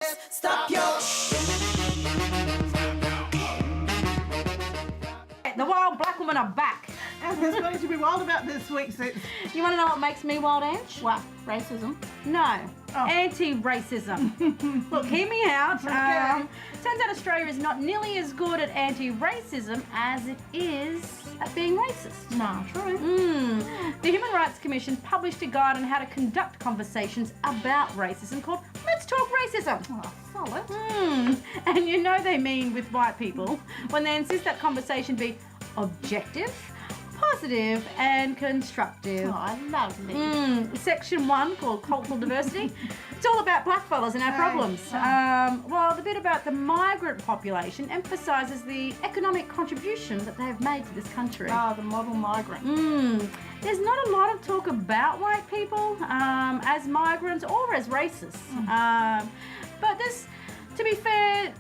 Stop your The wild black women are back. And there's going to be wild about this week, sis. You want to know what makes me wild, Ange? What? Racism? No. Oh. Anti-racism. Look, hear me out. Okay. Turns out Australia is not nearly as good at anti-racism as it is at being racist. No, true. The Human Rights Commission published a guide on how to conduct conversations about racism called Let's Talk Racism. Oh, solid. And you know they mean with white people when they insist that conversation be objective, positive and constructive. Oh, lovely. Section 1 called Cultural Diversity. It's all about blackfellas and our problems. While the bit about the migrant population emphasises the economic contribution that they have made to this country. Ah, the model migrant. There's not a lot of talk about white people as migrants or as racists. But this, to be fair,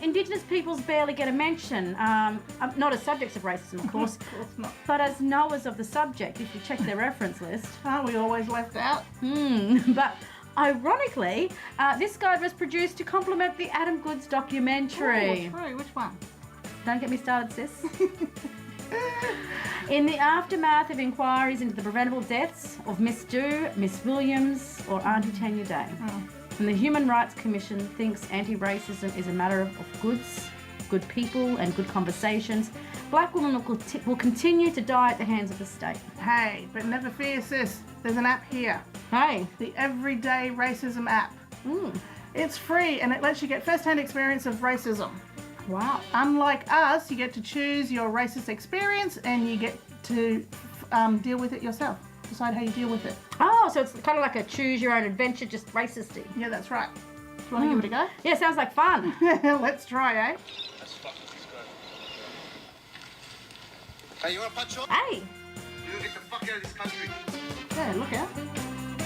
Indigenous peoples barely get a mention. Not as subjects of racism, of course. Of course not. But as knowers of the subject, if you check their reference list. Aren't we always left out? But ironically, this guide was produced to complement the Adam Goods documentary. Oh, true. Which one? Don't get me started, sis. In the aftermath of inquiries into the preventable deaths of Miss Dew, Miss Williams, or Auntie Tanya Day. And the Human Rights Commission thinks anti-racism is a matter of goods, good people and good conversations. Black women will continue to die at the hands of the state. Hey, but never fear, sis. There's an app here. Hey. The Everyday Racism app. It's free and it lets you get first-hand experience of racism. Wow. Unlike us, you get to choose your racist experience and you get to deal with it yourself. Decide how you deal with it. Oh, so it's kind of like a choose your own adventure, just racisty. Yeah, that's right. Do you want to give it a go? Yeah, sounds like fun. Let's try, eh? Hey, you want to punch on? Hey, You get the fuck out of this country. Yeah, look out.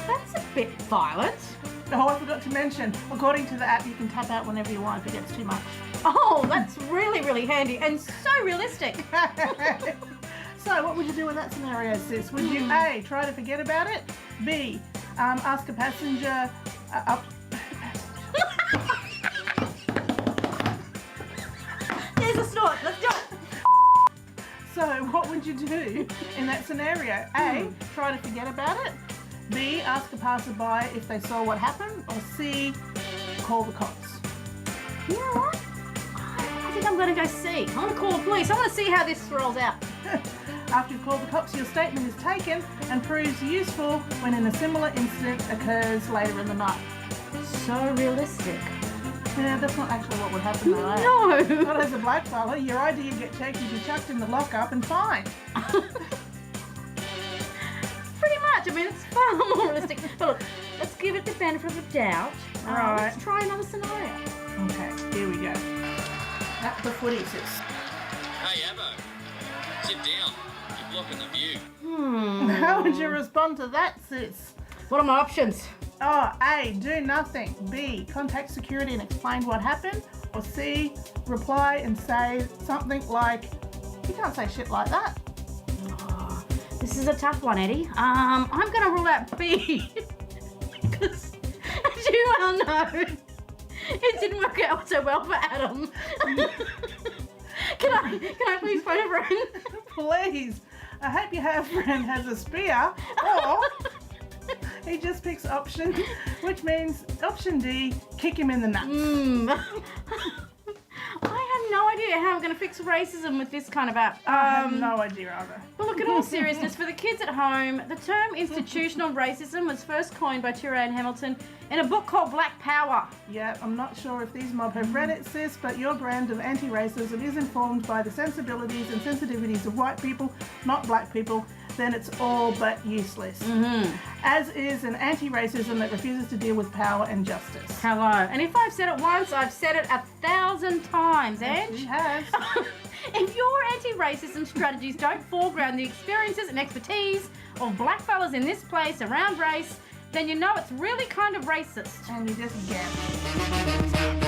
that's a bit violent. Oh, I forgot to mention, according to the app, you can tap out whenever you want if it gets too much. Oh, that's really, really handy and so realistic. So, what would you do in that scenario, sis? Would you A, try to forget about it? B, ask a passenger Here's a snort. Let's do it. So, what would you do in that scenario? A, try to forget about it. B, ask a passerby if they saw what happened. Or C, call the cops. You know what? I think I'm going to go see. I want to call the police. I want to see how this rolls out. After you've called the cops, your statement is taken and proves useful when a similar incident occurs later in the night. So realistic. Yeah, that's not actually what would happen though, eh? No. Not as a black fella, your ID would get checked, you'd be chucked in the lockup and fined. Pretty much. I mean, it's far more realistic. But look, let's give it the benefit of the doubt. Alright. Let's try another scenario. Okay, here we go. At the footy, sis. Hey, Abbo. Sit down. You're blocking the view. How would you respond to that, sis? What are my options? Oh, A, do nothing. B, contact security and explain what happened. Or C, reply and say something like, you can't say shit like that. Oh, this is a tough one, Eddie. I'm going to rule out B. Because, as you well know, it didn't work out so well for Adam. Can I please phone a friend? Please. I hope your friend has a spear. Or he just picks option, which means option D, kick him in the nuts. I have no idea how I'm going to fix racism with this kind of app. I have no idea either. But look, in all seriousness, for the kids at home, the term institutional racism was first coined by Anne Hamilton in a book called Black Power. Yeah, I'm not sure if these mob have read it, sis, but your brand of anti-racism is informed by the sensibilities and sensitivities of white people, not black people. Then it's all but useless. As is an anti-racism that refuses to deal with power and justice. Hello. And if I've said it once, I've said it 1,000 times, Ange. She has. If your anti-racism strategies don't foreground the experiences and expertise of blackfellas in this place around race, then you know it's really kind of racist. And you just get it.